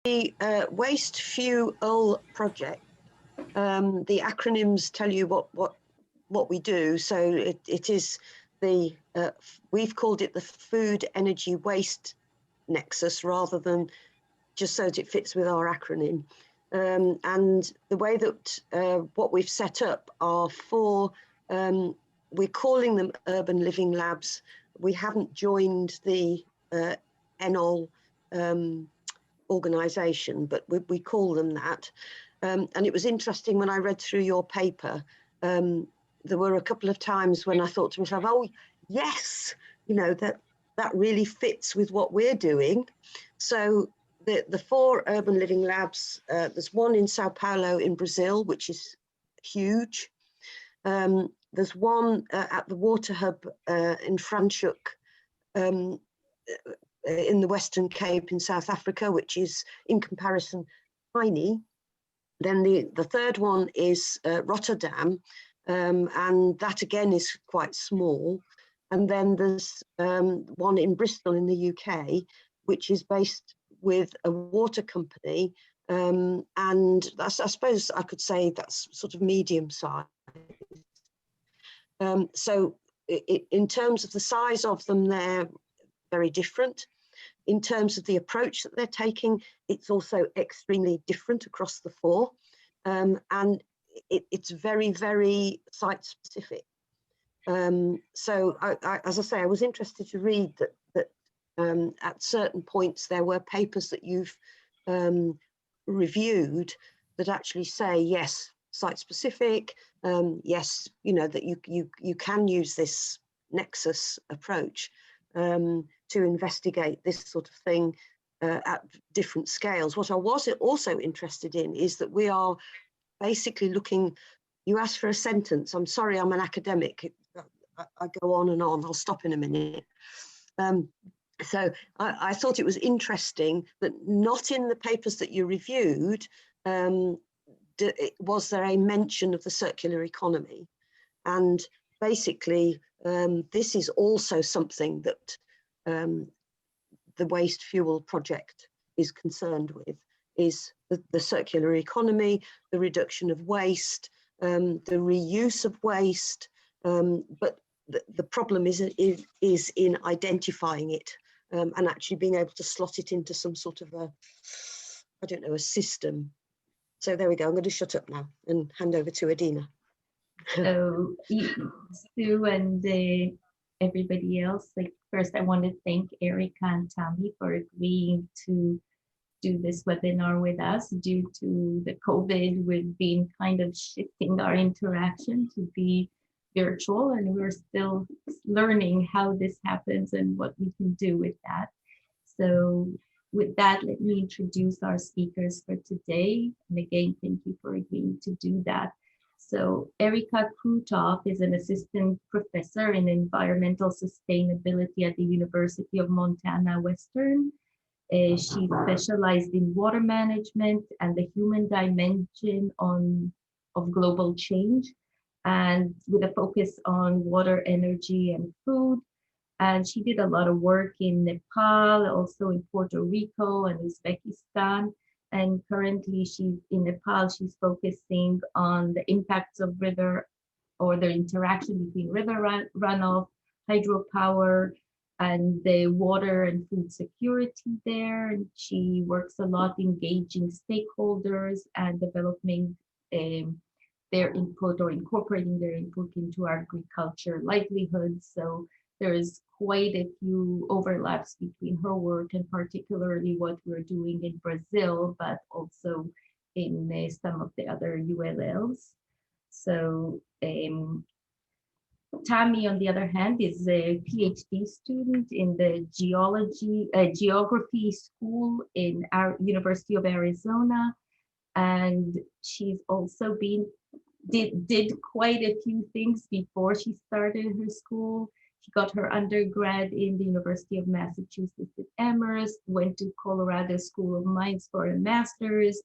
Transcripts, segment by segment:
The Waste Fuel Project, the acronyms tell you what we do. So it is the, we've called it the Food Energy Waste Nexus rather than just so that it fits with our acronym. And the way that what we've set up are four, we're calling them urban living labs. We haven't joined the ENOL organisation, but we call them that. And it was interesting when I read through your paper, there were a couple of times when I thought to myself, oh, yes, you know, that really fits with what we're doing. So the four urban living labs, there's one in Sao Paulo in Brazil, which is huge. There's one at the Water Hub in Franschhoek, in the Western Cape in South Africa, which is in comparison tiny. Then the third one is Rotterdam, and that again is quite small. And then there's one in Bristol in the UK, which is based with a water company. And that's, I suppose I could say that's sort of medium size. So in terms of the size of them, they're very different. In terms of the approach that they're taking, it's also extremely different across the four. And it's very, very site specific. So as I say, I was interested to read that at certain points there were papers that you've reviewed that actually say, yes, site specific, yes, you know, that you can use this Nexus approach to investigate this sort of thing at different scales. What I was also interested in is that we are basically looking, you asked for a sentence, I'm sorry, I'm an academic, I go on and on, I'll stop in a minute. So I thought it was interesting that not in the papers that you reviewed was there a mention of the circular economy. And basically, this is also something that the Waste Fuel Project is concerned with, is the circular economy, the reduction of waste, the reuse of waste, but the problem is in identifying it and actually being able to slot it into some sort of a, I don't know, a system. So there we go, I'm going to shut up now and hand over to Adina. So Sue and everybody else, like first I want to thank Arica and Tamee for agreeing to do this webinar with us. Due to the COVID, we've been kind of shifting our interaction to be virtual, and we're still learning how this happens and what we can do with that. So with that, let me introduce our speakers for today. And again, thank you for agreeing to do that. So Arica Crootof is an assistant professor in environmental sustainability at the University of Montana Western. She specialized in water management and the human dimension of global change, and with a focus on water, energy, and food. And she did a lot of work in Nepal, also in Puerto Rico and Uzbekistan. And currently she's in Nepal, she's focusing on the impacts of river, or the interaction between river runoff, hydropower, and the water and food security there. And she works a lot engaging stakeholders and developing their input or incorporating their input into agriculture livelihoods. So there's quite a few overlaps between her work and particularly what we're doing in Brazil, but also in some of the other ULLs. So Tamee, on the other hand, is a PhD student in the geography school in our University of Arizona. And she's also did quite a few things before she started her school. She got her undergrad in the University of Massachusetts at Amherst, went to Colorado School of Mines for a master's,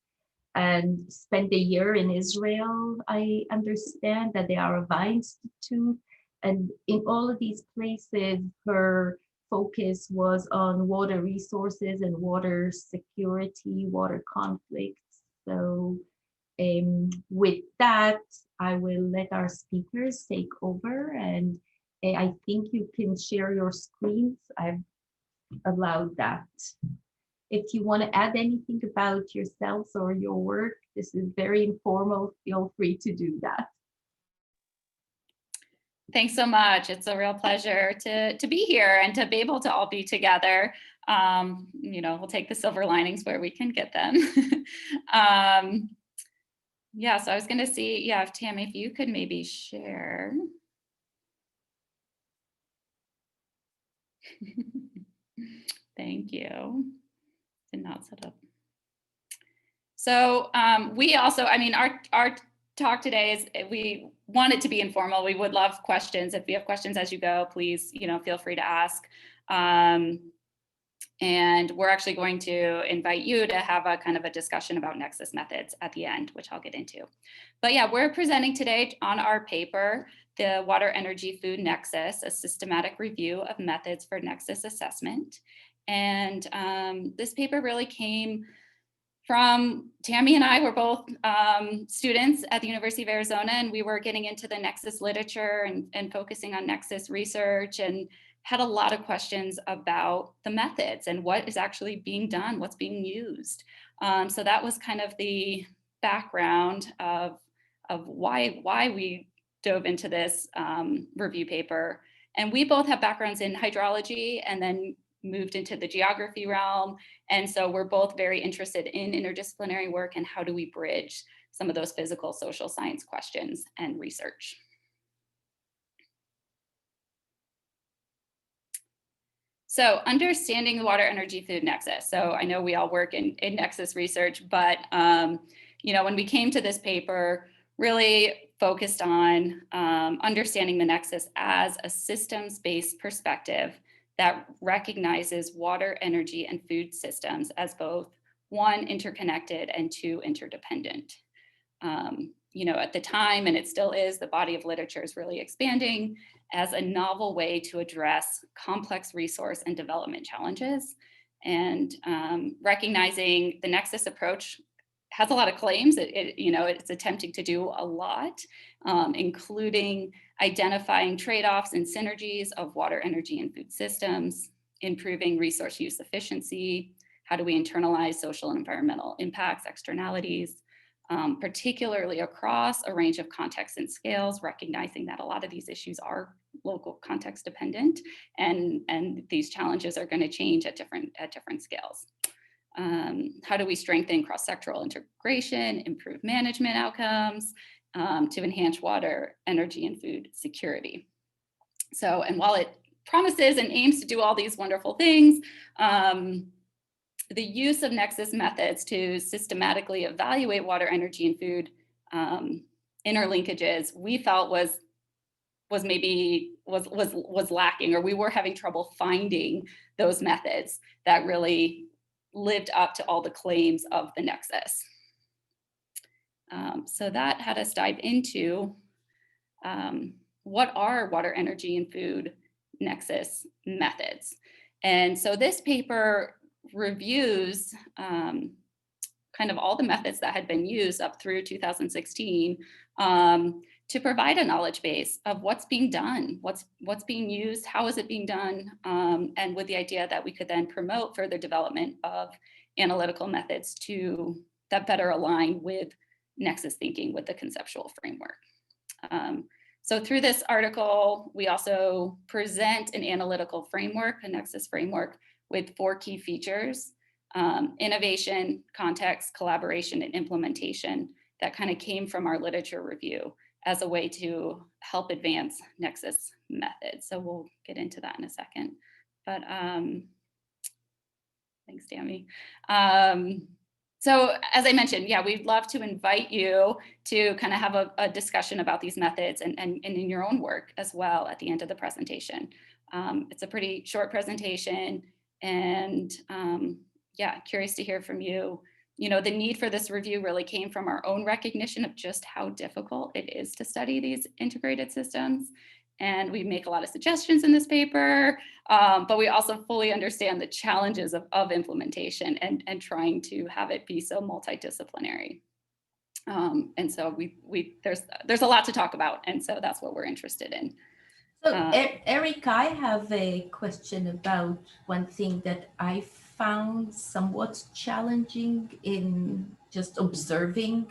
and spent a year in Israel, I understand, at the Arava Institute. And in all of these places, her focus was on water resources and water security, water conflicts. So with that, I will let our speakers take over, and I think you can share your screens. I've allowed that. If you want to add anything about yourselves or your work, this is very informal. Feel free to do that. Thanks so much. It's a real pleasure to be here and to be able to all be together. You know, we'll take the silver linings where we can get them. Yeah, so I was going to see, yeah, if Tamee, if you could maybe share. Thank you. Did not set up. So we also, I mean, our talk today is, we want it to be informal. We would love questions. If you have questions as you go, please, you know, feel free to ask. And we're actually going to invite you to have a kind of a discussion about Nexus methods at the end, which I'll get into. But yeah, we're presenting today on our paper, the Water Energy Food Nexus, a systematic review of methods for Nexus assessment. And this paper really came from Tamee and I were both students at the University of Arizona, and we were getting into the Nexus literature and focusing on Nexus research, and had a lot of questions about the methods and what is actually being done, what's being used. So that was kind of the background of why we dove into this review paper. And we both have backgrounds in hydrology and then moved into the geography realm. And so we're both very interested in interdisciplinary work and how do we bridge some of those physical social science questions and research. So understanding the water energy food nexus. So I know we all work in nexus research, but you know, when we came to this paper, really focused on understanding the nexus as a systems-based perspective that recognizes water, energy, and food systems as both one, interconnected, and two, interdependent. You know, at the time, and it still is, the body of literature is really expanding as a novel way to address complex resource and development challenges. And recognizing the nexus approach has a lot of claims. You know, it's attempting to do a lot, including identifying trade-offs and synergies of water, energy, and food systems, improving resource use efficiency, how do we internalize social and environmental impacts, externalities, particularly across a range of contexts and scales, recognizing that a lot of these issues are local context dependent, and these challenges are going to change at different scales. How do we strengthen cross-sectoral integration, improve management outcomes to enhance water, energy, and food security? So, and while it promises and aims to do all these wonderful things, the use of Nexus methods to systematically evaluate water, energy, and food interlinkages, we felt was lacking, or we were having trouble finding those methods that really lived up to all the claims of the Nexus. So that had us dive into what are water, energy, and food Nexus methods. And so this paper reviews kind of all the methods that had been used up through 2016 to provide a knowledge base of what's being done, what's being used, how is it being done, and with the idea that we could then promote further development of analytical methods that better align with Nexus thinking, with the conceptual framework. So through this article, we also present an analytical framework, a Nexus framework, with 4 key features: innovation, context, collaboration, and implementation, that kind of came from our literature review as a way to help advance Nexus methods. So we'll get into that in a second. But thanks, Tamee. So as I mentioned, yeah, we'd love to invite you to kind of have a discussion about these methods and in your own work as well at the end of the presentation. It's a pretty short presentation, and yeah, curious to hear from you. You know, the need for this review really came from our own recognition of just how difficult it is to study these integrated systems, and we make a lot of suggestions in this paper, but we also fully understand the challenges of implementation and trying to have it be so multidisciplinary. And so there's a lot to talk about, and so that's what we're interested in. So Arica, I have a question about one thing that I found somewhat challenging in just observing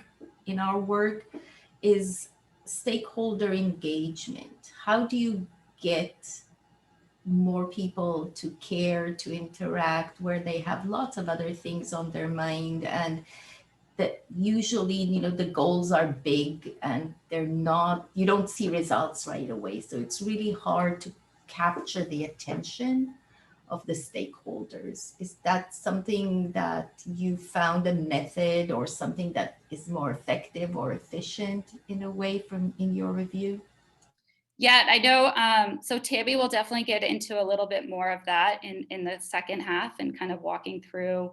in our work is stakeholder engagement. How do you get more people to care, to interact, where they have lots of other things on their mind, and that usually, you know, the goals are big and they're not, you don't see results right away. So it's really hard to capture the attention of the stakeholders. Is that something that you found a method or something that is more effective or efficient in a way from in your review? Yeah, I know. So Tamee will definitely get into a little bit more of that in the second half and kind of walking through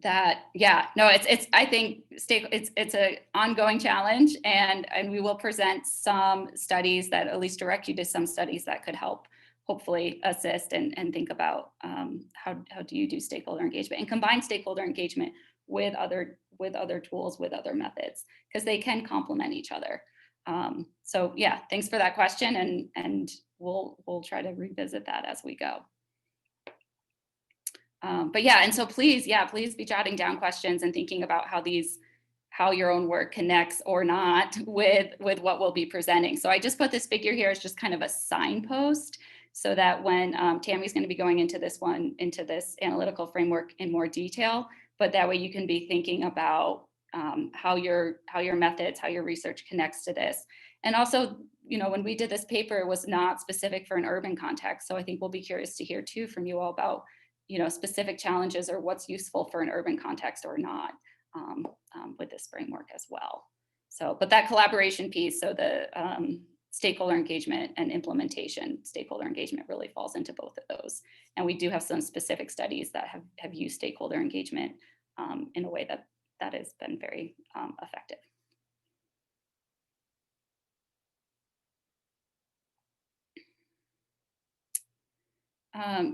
that. Yeah, no, it's I think it's an ongoing challenge, and we will present some studies that at least direct you to some studies that could help hopefully assist and think about how do you do stakeholder engagement and combine stakeholder engagement with other tools, with other methods, because they can complement each other. So yeah, thanks for that question, and we'll try to revisit that as we go. But yeah, and so please be jotting down questions and thinking about how your own work connects or not with what we'll be presenting. So I just put this figure here as just kind of a signpost, so that when Tamee's going to be going into this analytical framework in more detail, but that way you can be thinking about how your methods, how your research connects to this. And also, you know, when we did this paper, it was not specific for an urban context. So I think we'll be curious to hear too from you all about, you know, specific challenges or what's useful for an urban context or not with this framework as well. So, but that collaboration piece, so the stakeholder engagement and implementation, stakeholder engagement really falls into both of those. And we do have some specific studies that have used stakeholder engagement in a way that has been very effective.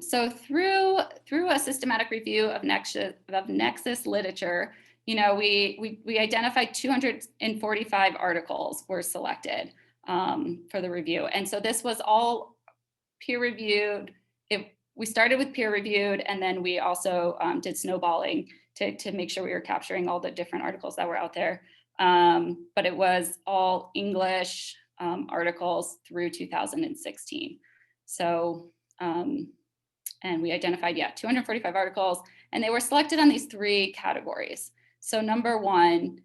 So through a systematic review of Nexus literature, you know, we identified 245 articles were selected for the review. And so this was all peer reviewed. We started with peer reviewed, and then we also did snowballing to make sure we were capturing all the different articles that were out there. But it was all English articles through 2016. So, and we identified, 245 articles, and they were selected on these three categories. So number one,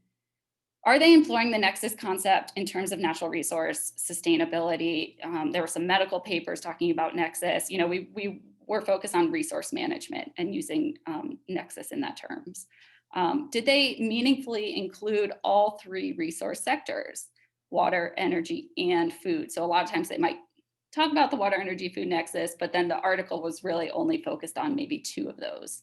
are they employing the Nexus concept in terms of natural resource sustainability? There were some medical papers talking about Nexus. You know, we were focused on resource management and using Nexus in that terms. Did they meaningfully include all three resource sectors, water, energy, and food? So a lot of times they might talk about the water, energy, food nexus, but then the article was really only focused on maybe two of those.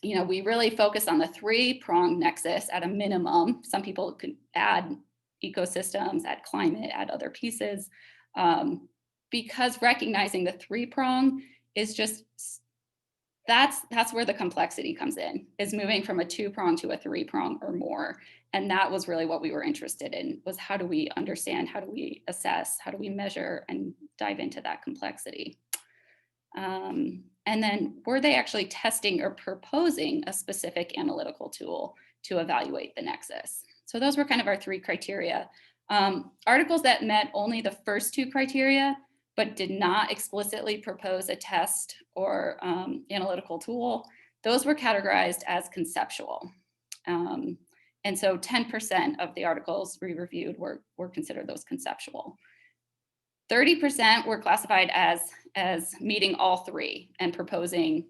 You know, we really focus on the three-pronged nexus at a minimum. Some people could add ecosystems, add climate, add other pieces, because recognizing the three-prong is just, that's where the complexity comes in, is moving from a two-prong to a three-prong or more. And that was really what we were interested in, was how do we understand, how do we assess, how do we measure and dive into that complexity. And then were they actually testing or proposing a specific analytical tool to evaluate the nexus? So those were kind of our three criteria. Articles that met only the first two criteria, but did not explicitly propose a test or analytical tool, those were categorized as conceptual. And so 10% of the articles we reviewed were considered those conceptual. 30% were classified as meeting all three and proposing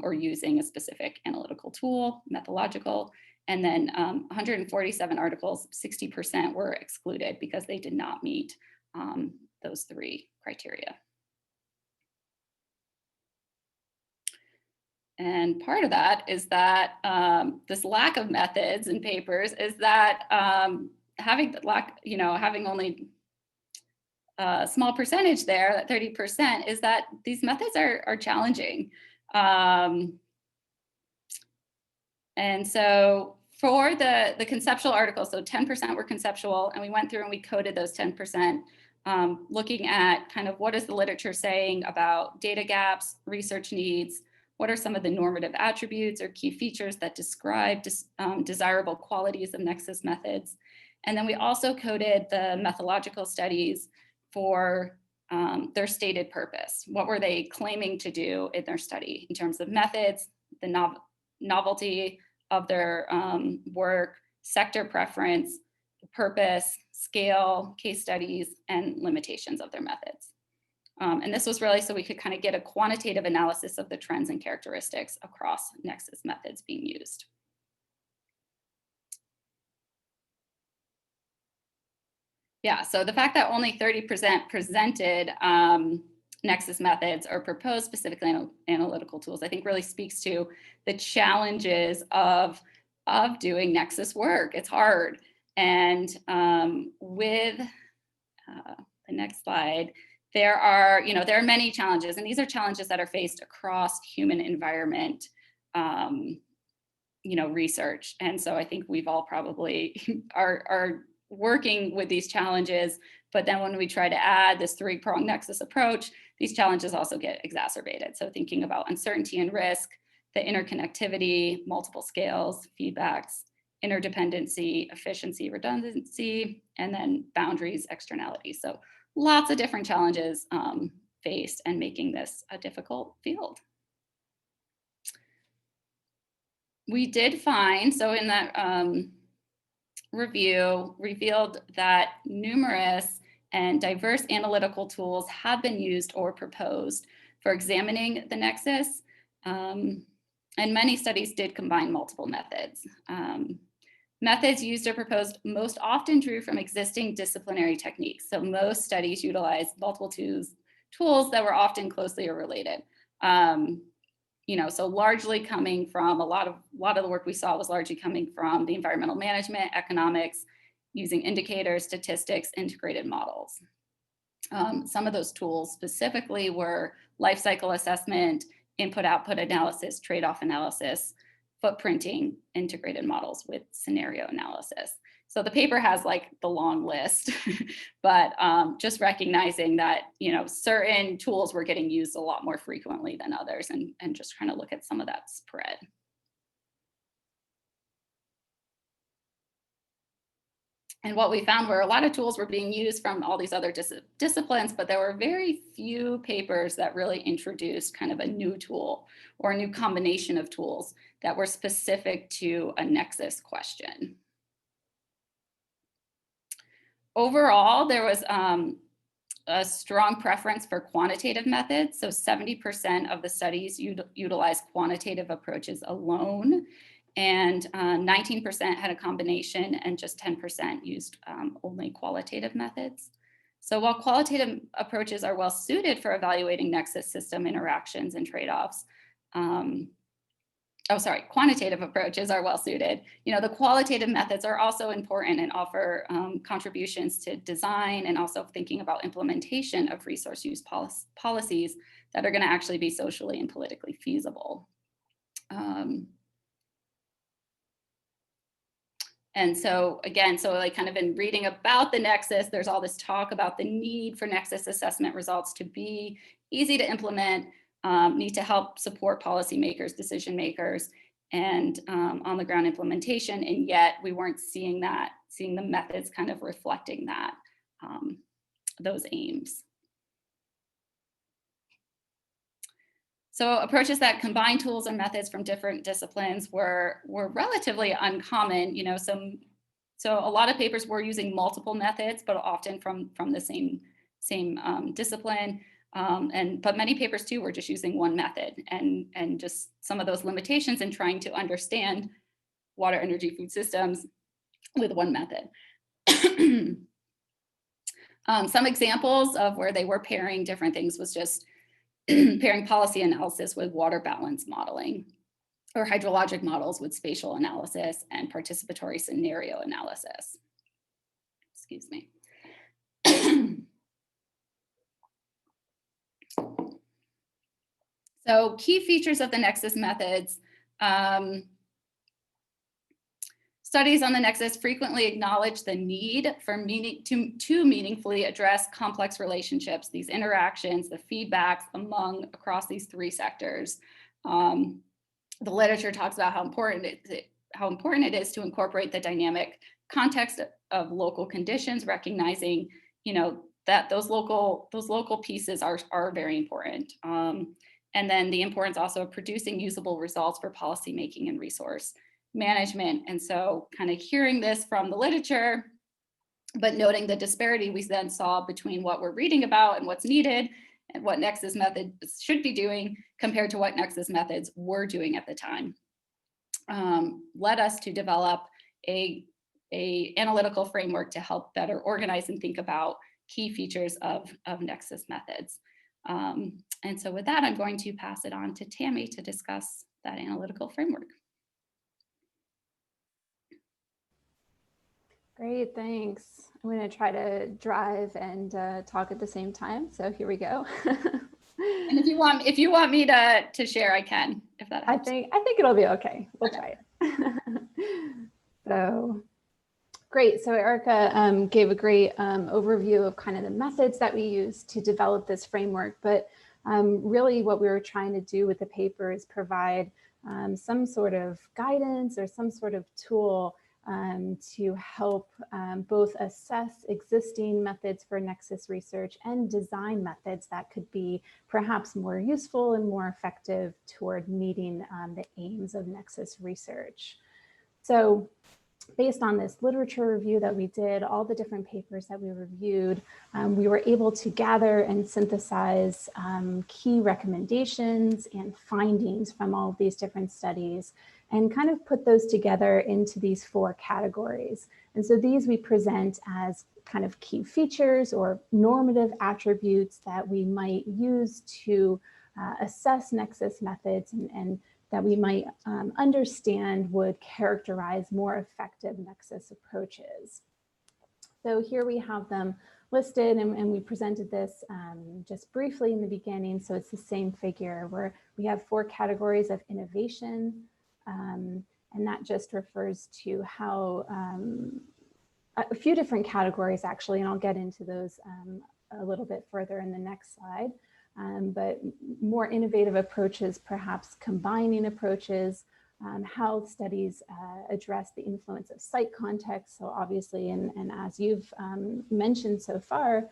or using a specific analytical tool, methodological. And then 147 articles, 60% were excluded because they did not meet those three criteria. And part of that is that this lack of methods and papers is that having having only a small percentage there, that 30%, is that these methods are challenging. And so for the conceptual articles, so 10% were conceptual, and we went through and we coded those 10%, looking at kind of what is the literature saying about data gaps, research needs, what are some of the normative attributes or key features that describe desirable qualities of Nexus methods. And then we also coded the methodological studies for their stated purpose. What were they claiming to do in their study in terms of methods, the novelty of their work, sector preference, purpose, scale, case studies, and limitations of their methods. And this was really so we could kind of get a quantitative analysis of the trends and characteristics across Nexus methods being used. Yeah, so the fact that only 30% presented Nexus methods or proposed specifically analytical tools, I think really speaks to the challenges of doing Nexus work. It's hard. And with the next slide, there are many challenges, and these are challenges that are faced across human environment research. And so I think we've all probably are working with these challenges, but then when we try to add this three-pronged Nexus approach, these challenges also get exacerbated. So thinking about uncertainty and risk, the interconnectivity, multiple scales, feedbacks, interdependency, efficiency, redundancy, and then boundaries, externalities. So lots of different challenges faced and making this a difficult field. We did find, so in that review, revealed that numerous and diverse analytical tools have been used or proposed for examining the Nexus. And many studies did combine multiple methods. Methods used or proposed most often drew from existing disciplinary techniques. So most studies utilized multiple tools that were often closely related. So largely coming from a lot of the work we saw was largely coming from the environmental management, economics, using indicators, statistics, integrated models. Some of those tools specifically were life cycle assessment, input-output analysis, trade-off analysis, footprinting, integrated models with scenario analysis. So the paper has like the long list, but just recognizing that, certain tools were getting used a lot more frequently than others, and just trying to look at some of that spread. And what we found were a lot of tools were being used from all these other disciplines, but there were very few papers that really introduced kind of a new tool or a new combination of tools that were specific to a Nexus question. Overall, there was a strong preference for quantitative methods. So 70% of the studies utilized quantitative approaches alone, and 19% had a combination, and just 10% used only qualitative methods. So while qualitative approaches are well suited for evaluating Nexus system interactions and trade-offs, quantitative approaches are well suited. The qualitative methods are also important and offer contributions to design and also thinking about implementation of resource use policies that are going to actually be socially and politically feasible. And so again, like kind of in reading about the Nexus, there's all this talk about the need for Nexus assessment results to be easy to implement, need to help support policymakers, decision makers, and on the ground implementation. And yet we weren't seeing the methods kind of reflecting that, those aims. So approaches that combine tools and methods from different disciplines were relatively uncommon. So a lot of papers were using multiple methods, but often from the same discipline. But many papers too were just using one method, and just some of those limitations in trying to understand water, energy, food systems with one method. Some examples of where they were pairing different things was just pairing policy analysis with water balance modeling, or hydrologic models with spatial analysis and participatory scenario analysis. Excuse me. So key features of the Nexus methods. Studies on the Nexus frequently acknowledge the need for to meaningfully address complex relationships, these interactions, the feedbacks across these three sectors. The literature talks about how important it is to incorporate the dynamic context of local conditions, recognizing, that those local pieces are very important. And then the importance also of producing usable results for policymaking and resource management. And so kind of hearing this from the literature, but noting the disparity we then saw between what we're reading about and what's needed and what Nexus methods should be doing compared to what Nexus methods were doing at the time, led us to develop a analytical framework to help better organize and think about key features of Nexus methods. And so with that, I'm going to pass it on to Tamee to discuss that analytical framework. Great, thanks. I'm going to try to drive and talk at the same time. So here we go. And if you want me to share, I can. If that helps. I think it'll be okay. We'll try it. So great. So Arica gave a great overview of kind of the methods that we use to develop this framework. But really, what we were trying to do with the paper is provide some sort of guidance or some sort of tool to help both assess existing methods for Nexus research and design methods that could be perhaps more useful and more effective toward meeting the aims of Nexus research. So based on this literature review that we did, all the different papers that we reviewed, we were able to gather and synthesize key recommendations and findings from all of these different studies and kind of put those together into these 4 categories. And so these we present as kind of key features or normative attributes that we might use to assess Nexus methods and that we might understand would characterize more effective Nexus approaches. So here we have them listed, and we presented this just briefly in the beginning. So it's the same figure where we have 4 categories of innovation, and that just refers to how a few different categories actually, and I'll get into those a little bit further in the next slide. But more innovative approaches, perhaps combining approaches, how studies address the influence of site context. So obviously, and as you've mentioned so far,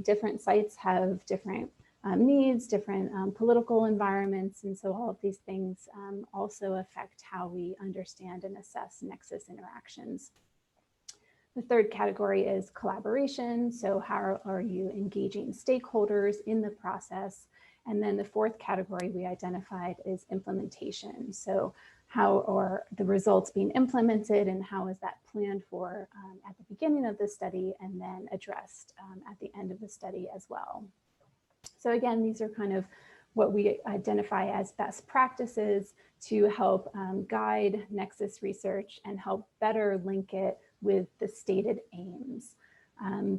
different sites have different needs, different political environments. And so all of these things also affect how we understand and assess Nexus interactions. The third category is collaboration. So how are you engaging stakeholders in the process? And then the 4th category we identified is implementation. So how are the results being implemented and how is that planned for at the beginning of the study and then addressed at the end of the study as well. So again, these are kind of what we identify as best practices to help guide Nexus research and help better link it with the stated aims.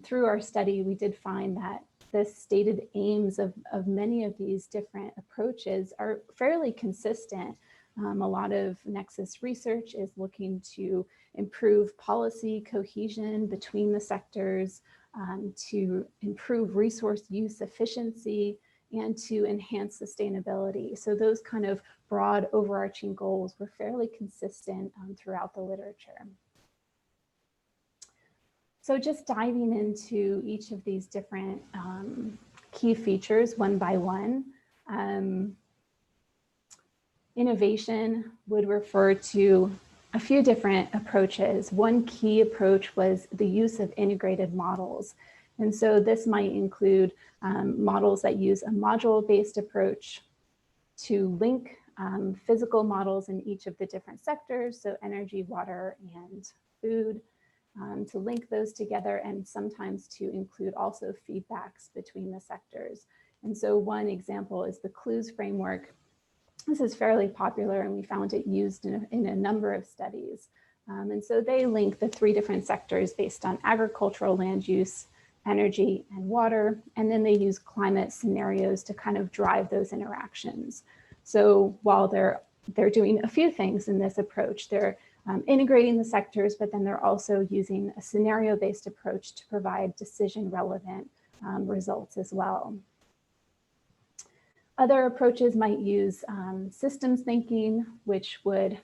Through our study, we did find that the stated aims of many of these different approaches are fairly consistent. A lot of Nexus research is looking to improve policy cohesion between the sectors, to improve resource use efficiency, and to enhance sustainability. So those kind of broad overarching goals were fairly consistent throughout the literature. So just diving into each of these different key features one by one. Innovation would refer to a few different approaches. One key approach was the use of integrated models. And so this might include models that use a module-based approach to link physical models in each of the different sectors, so energy, water, and food, to link those together and sometimes to include also feedbacks between the sectors. And so one example is the clues framework. This is fairly popular and we found it used in a number of studies. And so they link the 3 different sectors based on agricultural land use, energy, and water. And then they use climate scenarios to kind of drive those interactions. So while they're doing a few things in this approach, they're integrating the sectors, but then they're also using a scenario-based approach to provide decision-relevant results as well. Other approaches might use systems thinking, which would,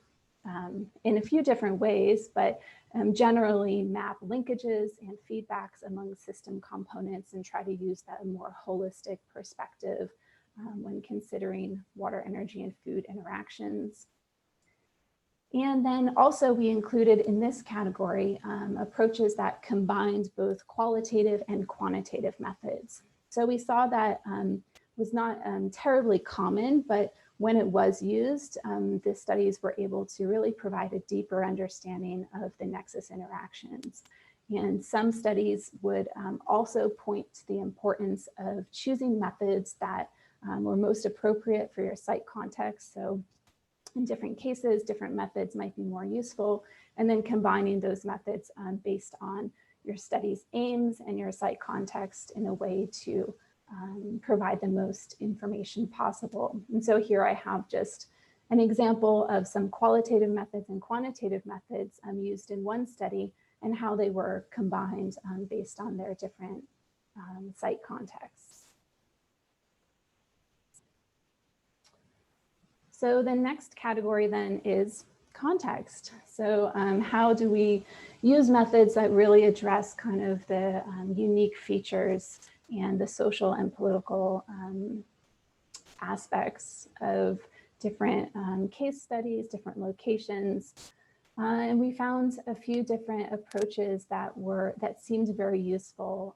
in a few different ways, but generally map linkages and feedbacks among system components and try to use that more holistic perspective when considering water, energy, and food interactions. And then also we included in this category approaches that combined both qualitative and quantitative methods. So we saw that was not terribly common, but when it was used, the studies were able to really provide a deeper understanding of the Nexus interactions. And some studies would also point to the importance of choosing methods that were most appropriate for your site context. So in different cases, different methods might be more useful, and then combining those methods based on your study's aims and your site context in a way to provide the most information possible. And so here I have just an example of some qualitative methods and quantitative methods used in one study and how they were combined based on their different site contexts. So the next category then is context. So how do we use methods that really address kind of the unique features and the social and political aspects of different case studies, different locations. And we found a few different approaches that seemed very useful.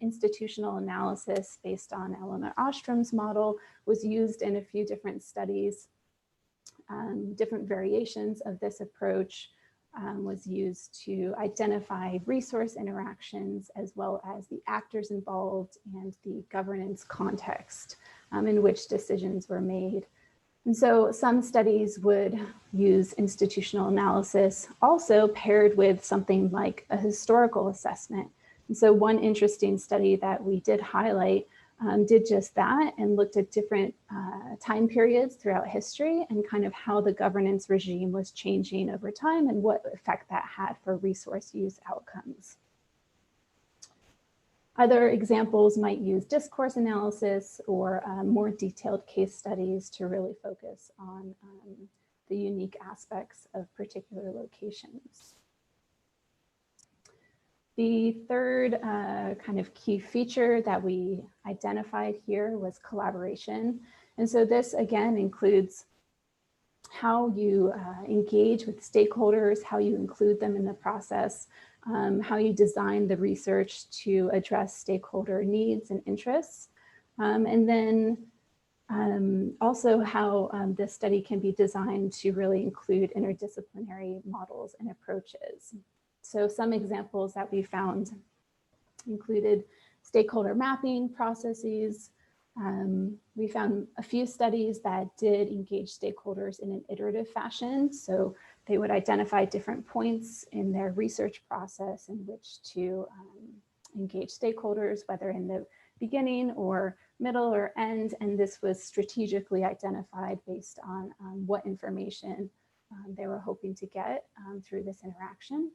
Institutional analysis based on Eleanor Ostrom's model was used in a few different studies. Different variations of this approach was used to identify resource interactions as well as the actors involved and the governance context in which decisions were made. And so some studies would use institutional analysis also paired with something like a historical assessment. And so one interesting study that we did highlight did just that and looked at different time periods throughout history and kind of how the governance regime was changing over time and what effect that had for resource use outcomes. Other examples might use discourse analysis or more detailed case studies to really focus on the unique aspects of particular locations. The third kind of key feature that we identified here was collaboration. And so this again includes how you engage with stakeholders, how you include them in the process, how you design the research to address stakeholder needs and interests, and then also how this study can be designed to really include interdisciplinary models and approaches. So some examples that we found included stakeholder mapping processes. We found a few studies that did engage stakeholders in an iterative fashion. So they would identify different points in their research process in which to engage stakeholders, whether in the beginning or middle or end. And this was strategically identified based on what information they were hoping to get through this interaction.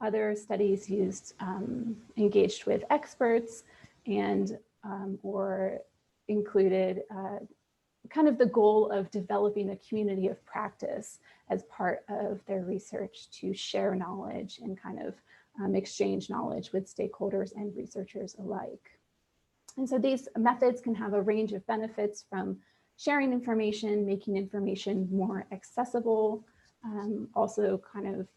Other studies used engaged with experts and or included kind of the goal of developing a community of practice as part of their research to share knowledge and kind of exchange knowledge with stakeholders and researchers alike. And so these methods can have a range of benefits from sharing information, making information more accessible, also kind of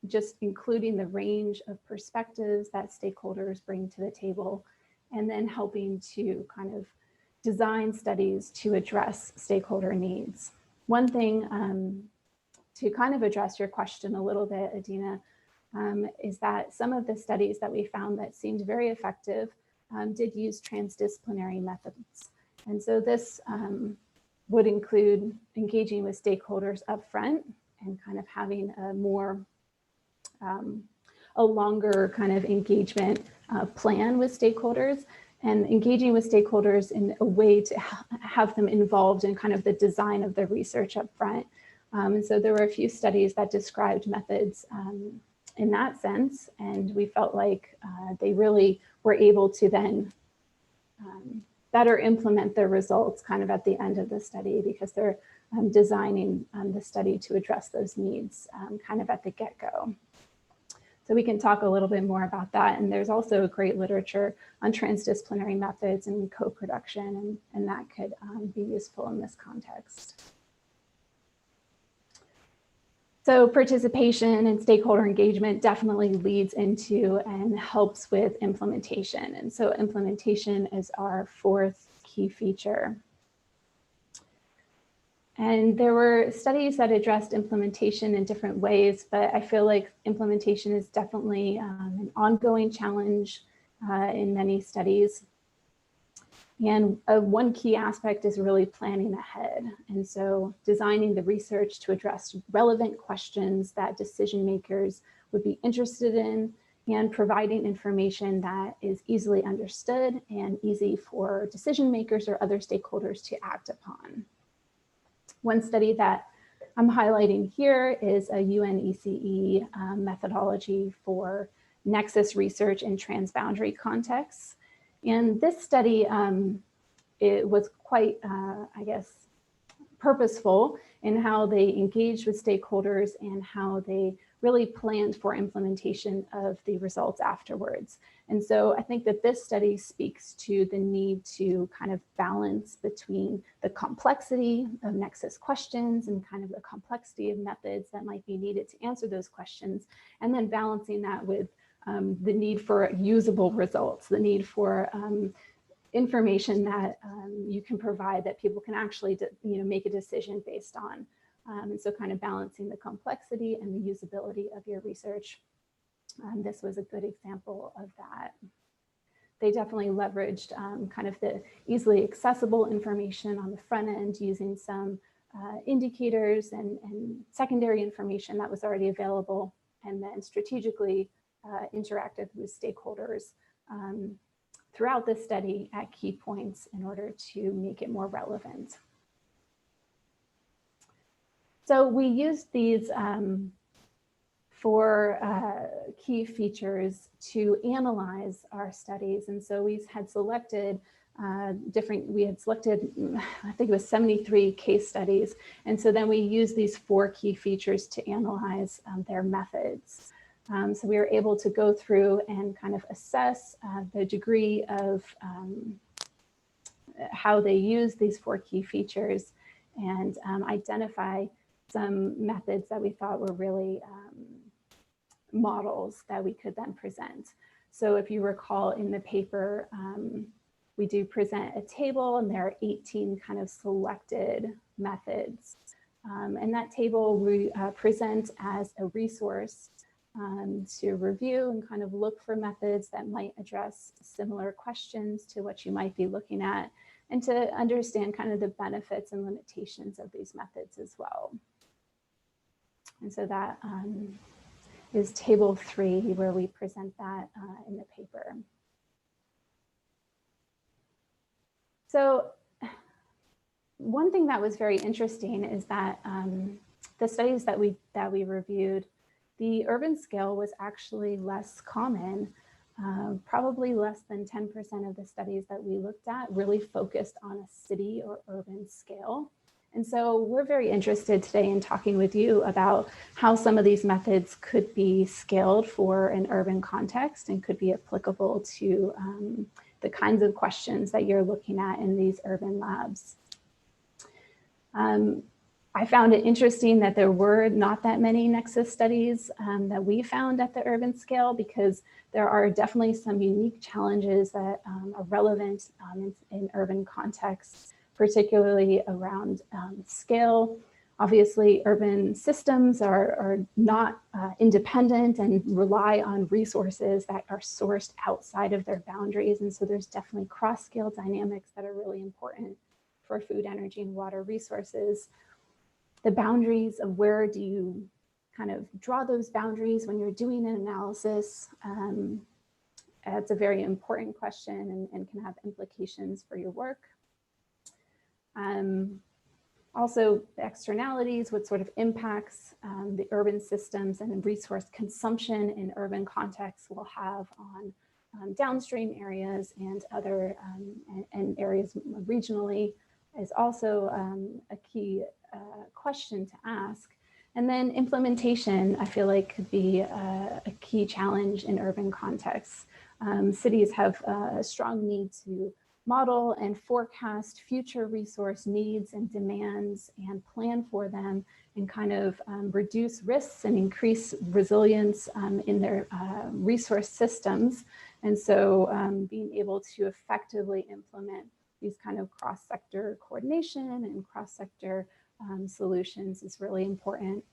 just including the range of perspectives that stakeholders bring to the table, and then helping to kind of design studies to address stakeholder needs. One thing to kind of address your question a little bit, Adina, is that some of the studies that we found that seemed very effective did use transdisciplinary methods. And so this would include engaging with stakeholders upfront and kind of having a more, a longer kind of engagement plan with stakeholders, and engaging with stakeholders in a way to have them involved in kind of the design of the research up front. And so there were a few studies that described methods in that sense, and we felt like they really were able to then better implement their results kind of at the end of the study, because they're designing the study to address those needs kind of at the get-go. So we can talk a little bit more about that. And there's also great literature on transdisciplinary methods and co-production, and that could be useful in this context. So participation and stakeholder engagement definitely leads into and helps with implementation. And so implementation is our fourth key feature. And there were studies that addressed implementation in different ways, but I feel like implementation is definitely an ongoing challenge in many studies. And one key aspect is really planning ahead. And so designing the research to address relevant questions that decision makers would be interested in, and providing information that is easily understood and easy for decision makers or other stakeholders to act upon. One study that I'm highlighting here is a UNECE methodology for Nexus research in transboundary contexts. And this study, it was quite, I guess, purposeful in how they engaged with stakeholders and how they really planned for implementation of the results afterwards. And so I think that this study speaks to the need to kind of balance between the complexity of Nexus questions and kind of the complexity of methods that might be needed to answer those questions, and then balancing that with the need for usable results, the need for information that you can provide that people can actually make a decision based on. And so kind of balancing the complexity and the usability of your research. This was a good example of that. They definitely leveraged kind of the easily accessible information on the front end using some indicators and secondary information that was already available, and then strategically interacted with stakeholders throughout the study at key points in order to make it more relevant. So we used these four key features to analyze our studies. And so we had selected I think it was 73 case studies. And so then we used these four key features to analyze their methods. So we were able to go through and kind of assess the degree of how they use these four key features, and identify some methods that we thought were really models that we could then present. So if you recall in the paper, we do present a table, and there are 18 kind of selected methods. And that table we present as a resource to review and kind of look for methods that might address similar questions to what you might be looking at, and to understand kind of the benefits and limitations of these methods as well. And so that is table 3, where we present that in the paper. So one thing that was very interesting is that the studies that we reviewed, the urban scale was actually less common. Probably less than 10% of the studies that we looked at really focused on a city or urban scale. And so we're very interested today in talking with you about how some of these methods could be scaled for an urban context and could be applicable to the kinds of questions that you're looking at in these urban labs. I found it interesting that there were not that many Nexus studies that we found at the urban scale, because there are definitely some unique challenges that are relevant in urban contexts, particularly around scale. Obviously, urban systems are not independent and rely on resources that are sourced outside of their boundaries. And so there's definitely cross-scale dynamics that are really important for food, energy, and water resources. the boundaries of where do you kind of draw those boundaries when you're doing an analysis. It's a very important question and can have implications for your work. Also, the externalities, what sort of impacts the urban systems and resource consumption in urban contexts will have on downstream areas and other and areas regionally is also a key question to ask. And then implementation, I feel like, could be a key challenge in urban contexts. Cities have a strong need to model and forecast future resource needs and demands and plan for them and kind of reduce risks and increase resilience in their resource systems. And so being able to effectively implement these kind of cross-sector coordination and cross-sector solutions is really important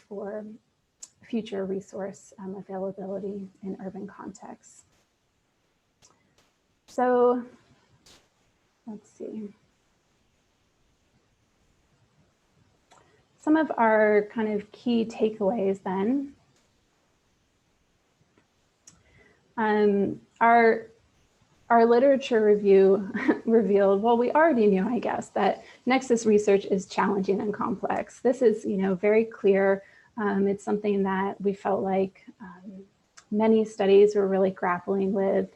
for future resource availability in urban contexts. So let's see. Some of our kind of key takeaways then. Our literature review revealed, well, we already knew, I guess, that Nexus research is challenging and complex. This is, very clear. It's something that we felt like many studies were really grappling with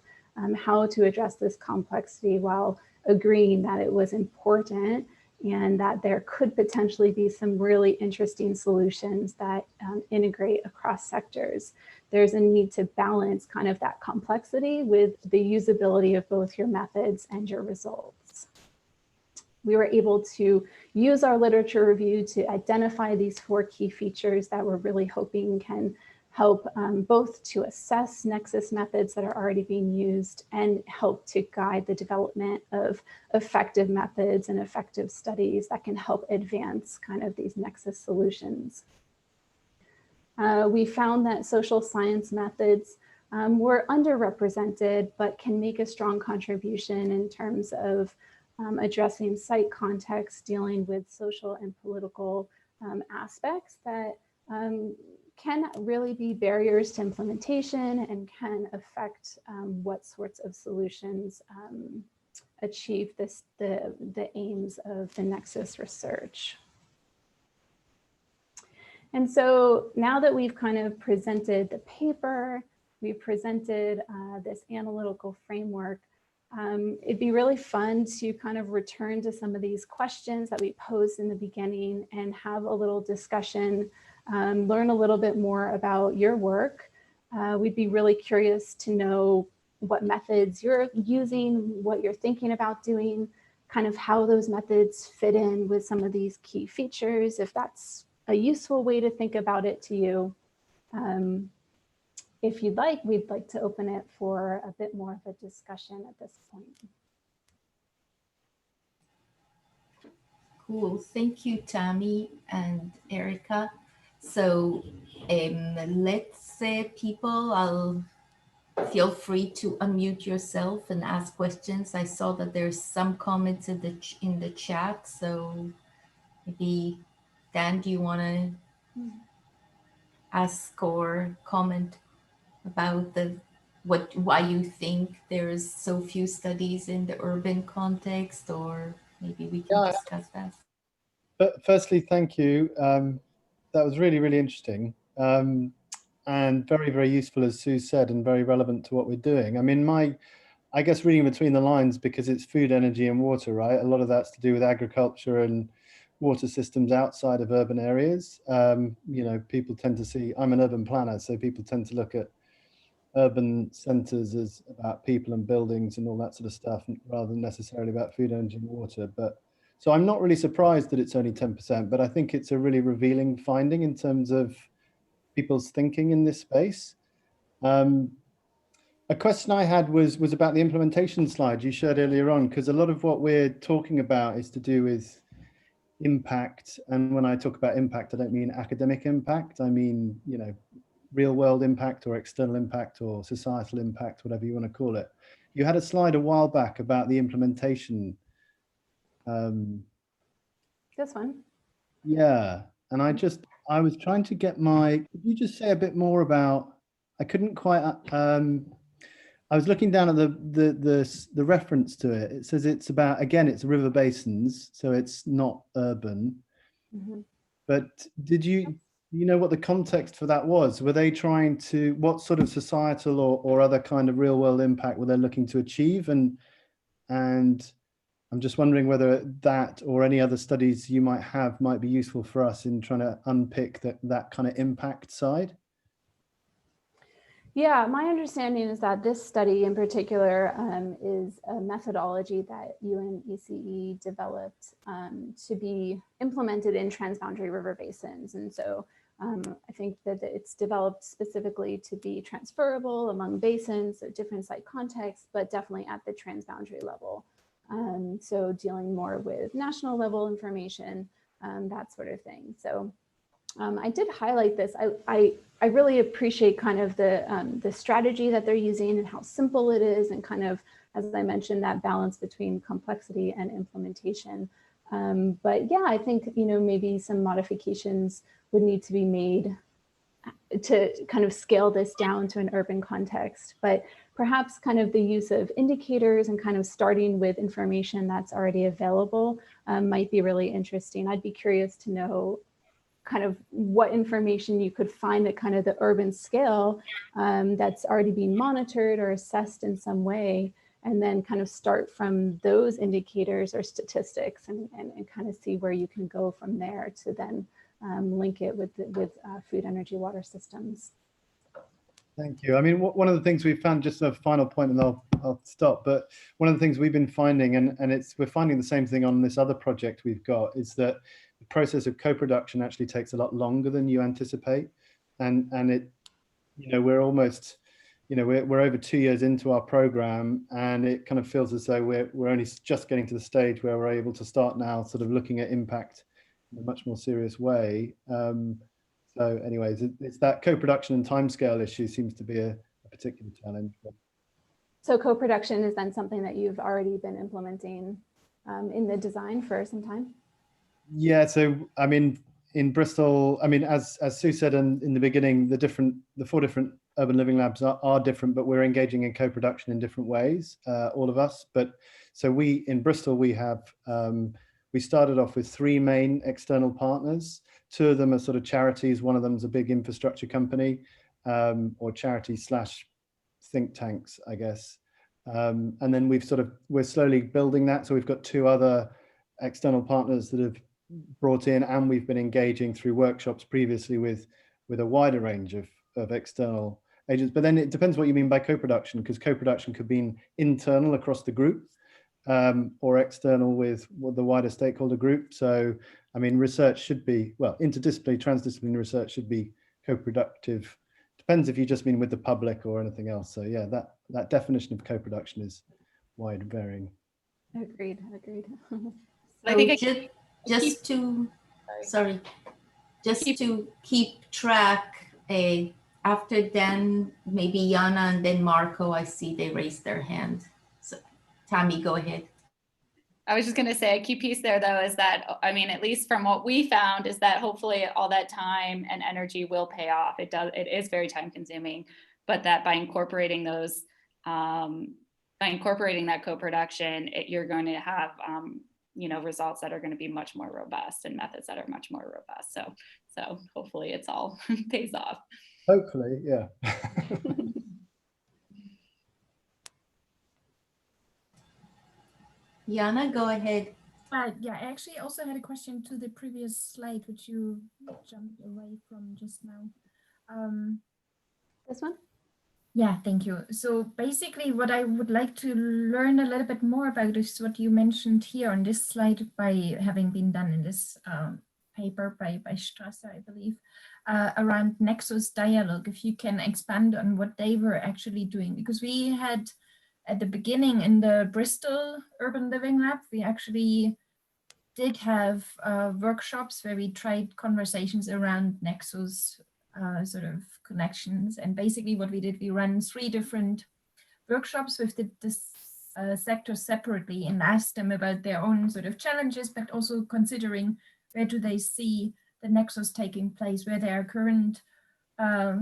how to address this complexity while agreeing that it was important and that there could potentially be some really interesting solutions that integrate across sectors. There's a need to balance kind of that complexity with the usability of both your methods and your results. We were able to use our literature review to identify these 4 key features that we're really hoping can help both to assess Nexus methods that are already being used and help to guide the development of effective methods and effective studies that can help advance kind of these Nexus solutions. We found that social science methods were underrepresented, but can make a strong contribution in terms of addressing site context, dealing with social and political aspects that can really be barriers to implementation and can affect what sorts of solutions achieve the aims of the Nexus research. And so now that we've kind of presented the paper, we presented this analytical framework, it'd be really fun to kind of return to some of these questions that we posed in the beginning and have a little discussion, learn a little bit more about your work. We'd be really curious to know what methods you're using, what you're thinking about doing, kind of how those methods fit in with some of these key features, if that's a useful way to think about it to you. If you'd like, we'd like to open it for a bit more of a discussion at this point. Cool, thank you, Tamee and Arica. So let's say people, feel free to unmute yourself and ask questions. I saw that there's some comments in the chat, so maybe Dan, do you want to ask or comment about why you think there's so few studies in the urban context, or maybe we can discuss that. But firstly, thank you. That was really, really interesting and very, very useful, as Sue said, and very relevant to what we're doing. I mean, I guess reading between the lines, because it's food, energy and water, right? A lot of that's to do with agriculture and water systems outside of urban areas. People tend to see, I'm an urban planner, so people tend to look at urban centers as about people and buildings and all that sort of stuff, rather than necessarily about food, energy and water. So I'm not really surprised that it's only 10%, but I think it's a really revealing finding in terms of people's thinking in this space. A question I had was about the implementation slide you showed earlier on, because a lot of what we're talking about is to do with impact. And when I talk about impact, I don't mean academic impact. I mean, real world impact or external impact or societal impact, whatever you want to call it. You had a slide a while back about the implementation. This one? Yeah, and I was trying to get could you just say a bit more about, I couldn't quite, I was looking down at the reference to it. It says it's about, again, it's river basins, so it's not urban. Mhm. But you know what the context for that was? Were they trying to, what sort of societal or other kind of real world impact were they looking to achieve? And I'm just wondering whether that or any other studies you might have might be useful for us in trying to unpick that kind of impact side. Yeah, my understanding is that this study in particular is a methodology that UNECE developed to be implemented in transboundary river basins. And so I think that it's developed specifically to be transferable among basins, so different site contexts, but definitely at the transboundary level. So dealing more with national level information, that sort of thing. So I did highlight this. I really appreciate kind of the strategy that they're using and how simple it is, and kind of, as I mentioned, that balance between complexity and implementation. But yeah, I think, you know, maybe some modifications would need to be made to kind of scale this down to an urban context. But perhaps kind of the use of indicators and kind of starting with information that's already available might be really interesting. I'd be curious to know kind of what information you could find at kind of the urban scale that's already being monitored or assessed in some way, and then kind of start from those indicators or statistics and kind of see where you can go from there to then link it with food, energy, water systems. Thank you. I mean, one of the things we've found, just a final point, and I'll stop, but one of the things we've been finding, and we're finding the same thing on this other project we've got, is that the process of co-production actually takes a lot longer than you anticipate. And it, you know, we're almost, you know, we're over 2 years into our program, and it kind of feels as though we're only just getting to the stage where we're able to start now sort of looking at impact in a much more serious way. So anyways, it's that co-production and timescale issue seems to be a particular challenge. So co-production is then something that you've already been implementing in the design for some time? Yeah, so I mean, in Bristol, I mean, as Sue said in the beginning, the 4 different urban living labs are different, but we're engaging in co-production in different ways, all of us. But so in Bristol, we have, we started off with 3 main external partners. 2 of them are sort of charities. One of them is a big infrastructure company, or charity / think tanks, I guess. And then we're slowly building that. So we've got 2 other external partners that have brought in, and we've been engaging through workshops previously with a wider range of external agents. But then it depends what you mean by co-production, because co-production could be internal across the group, or external with the wider stakeholder group. So, I mean, research should be, well, interdisciplinary, transdisciplinary research should be co-productive. Depends if you just mean with the public or anything else. So yeah, that definition of co-production is wide varying. Agreed. So I think just to keep track, after Dan, maybe Jana, and then Marco, I see they raised their hand. So Tamee, go ahead. I was just going to say a key piece there, though, is that, I mean, at least from what we found, is that hopefully all that time and energy will pay off. It is very time consuming, but that by incorporating those, by incorporating that co-production, you're going to have, you know, results that are going to be much more robust and methods that are much more robust. So hopefully it's all pays off. Hopefully, yeah. Jana, go ahead. Yeah, I actually also had a question to the previous slide, which you jumped away from just now. This one? Yeah, thank you. So basically what I would like to learn a little bit more about is what you mentioned here on this slide, by having been done in this paper by Strasser, I believe, around Nexus dialogue. If you can expand on what they were actually doing, because we had at the beginning in the Bristol Urban Living Lab, we actually did have workshops where we tried conversations around Nexus sort of connections. And basically what we did, we ran 3 different workshops with this sector separately and asked them about their own sort of challenges, but also considering where do they see the nexus taking place, where there are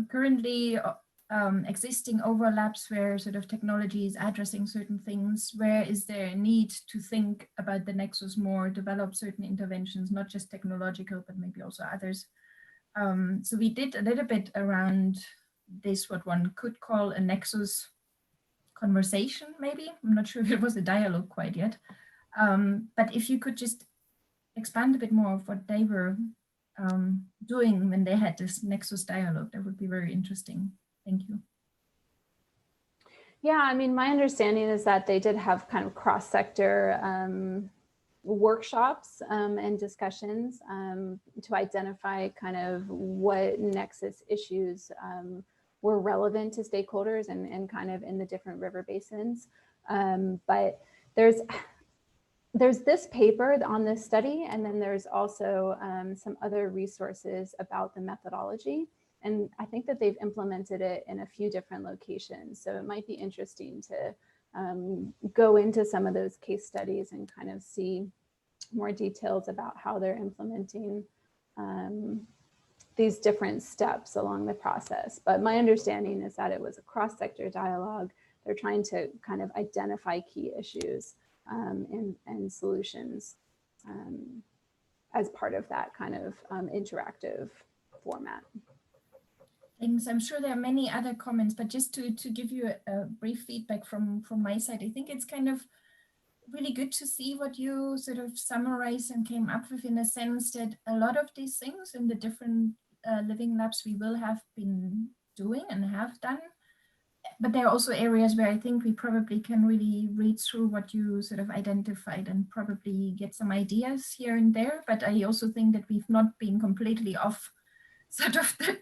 currently existing overlaps, where sort of technology is addressing certain things, where is there a need to think about the nexus more, develop certain interventions, not just technological, but maybe also others. So we did a little bit around this, what one could call a nexus conversation, maybe. I'm not sure if it was a dialogue quite yet. But if you could just expand a bit more of what they were doing when they had this nexus dialogue, that would be very interesting. Thank you. Yeah, I mean, my understanding is that they did have kind of cross-sector workshops and discussions to identify kind of what nexus issues were relevant to stakeholders and kind of in the different river basins. But there's this paper on this study, and then there's also some other resources about the methodology. And I think that they've implemented it in a few different locations. So it might be interesting to go into some of those case studies and kind of see more details about how they're implementing these different steps along the process. But my understanding is that it was a cross-sector dialogue. They're trying to kind of identify key issues and solutions as part of that kind of interactive format. Thanks. I'm sure there are many other comments, but just to give you a brief feedback from my side, I think it's kind of really good to see what you sort of summarized and came up with, in a sense that a lot of these things in the different living labs we will have been doing and have done. But there are also areas where I think we probably can really read through what you sort of identified and probably get some ideas here and there. But I also think that we've not been completely off sort of the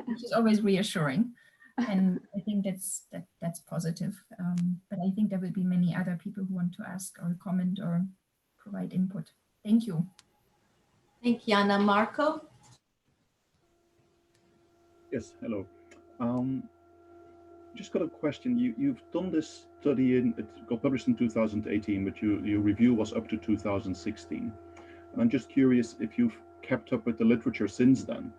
which is always reassuring. And I think that's positive. But I think there will be many other people who want to ask or comment or provide input. Thank you. Thank you, Anna. Marco? Yes, hello. Just got a question. You've done this study, it got published in 2018, but your review was up to 2016. And I'm just curious if you've kept up with the literature since then,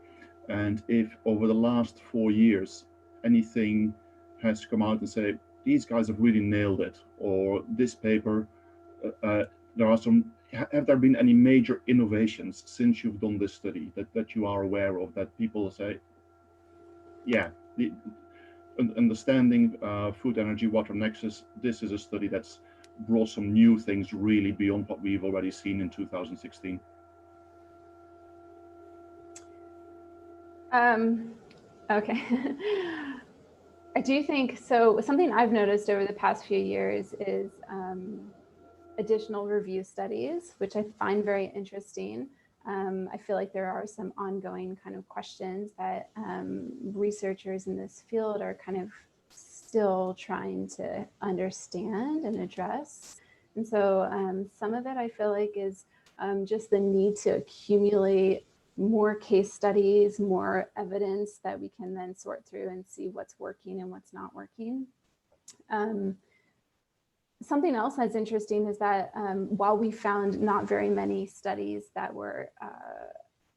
and if over the last 4 years, anything has come out and say, these guys have really nailed it, or this paper, have there been any major innovations since you've done this study that you are aware of, that people say, yeah, understanding food, energy, water nexus, this is a study that's brought some new things really beyond what we've already seen in 2016? Okay. I do think so. Something I've noticed over the past few years is additional review studies, which I find very interesting. I feel like there are some ongoing kind of questions that researchers in this field are kind of still trying to understand and address. And so some of it I feel like is just the need to accumulate more case studies, more evidence that we can then sort through and see what's working and what's not working. Something else that's interesting is that while we found not very many studies that were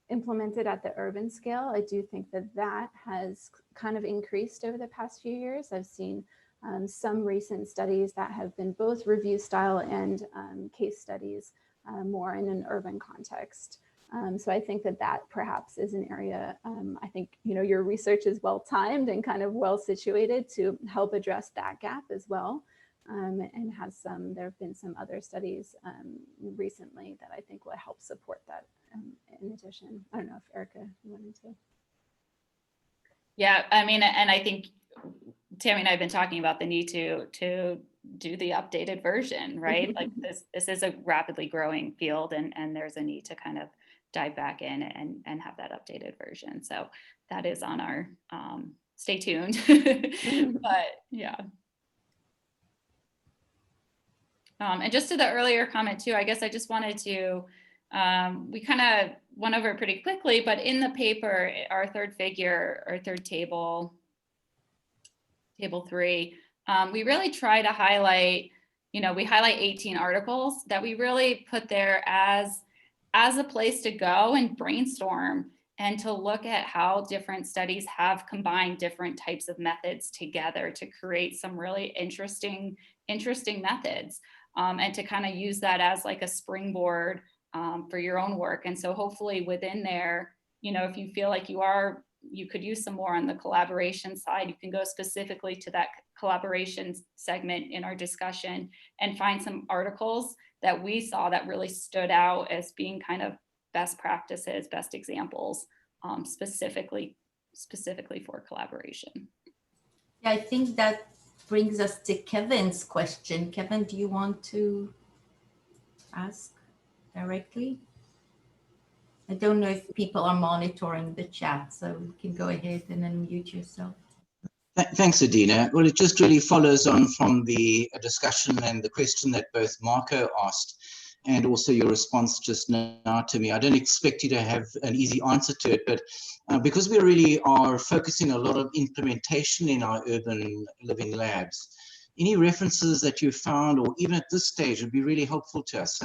implemented at the urban scale, I do think that that has kind of increased over the past few years. I've seen some recent studies that have been both review style and case studies more in an urban context. So I think that that perhaps is an area, I think, you know, your research is well timed and kind of well situated to help address that gap as well. And has there have been some other studies recently that I think will help support that in addition. I don't know if Arica, you wanted to. Yeah, I mean, and I think Tamee and I have been talking about the need to do the updated version, right? Like this is a rapidly growing field, and there's a need to kind of dive back in and have that updated version. So that is on our stay tuned. But yeah. And just to the earlier comment too, I guess I just wanted to, we kind of went over it pretty quickly, but in the paper, our third figure, or third table, table 3, we really try to highlight, you know, we highlight 18 articles that we really put there as as a place to go and brainstorm and to look at how different studies have combined different types of methods together to create some really interesting methods, and to kind of use that as like a springboard for your own work. And so hopefully within there, you know, if you feel like you could use some more on the collaboration side, you can go specifically to that collaboration segment in our discussion and find some articles that we saw that really stood out as being kind of best practices, best examples, specifically for collaboration. Yeah, I think that brings us to Kevin's question. Kevin, do you want to ask directly? I don't know if people are monitoring the chat, so you can go ahead and unmute yourself. Thanks, Adina. Well, it just really follows on from the discussion and the question that both Marco asked, and also your response just now to me. I don't expect you to have an easy answer to it, but because we really are focusing a lot of implementation in our urban living labs, any references that you found, or even at this stage, would be really helpful to us.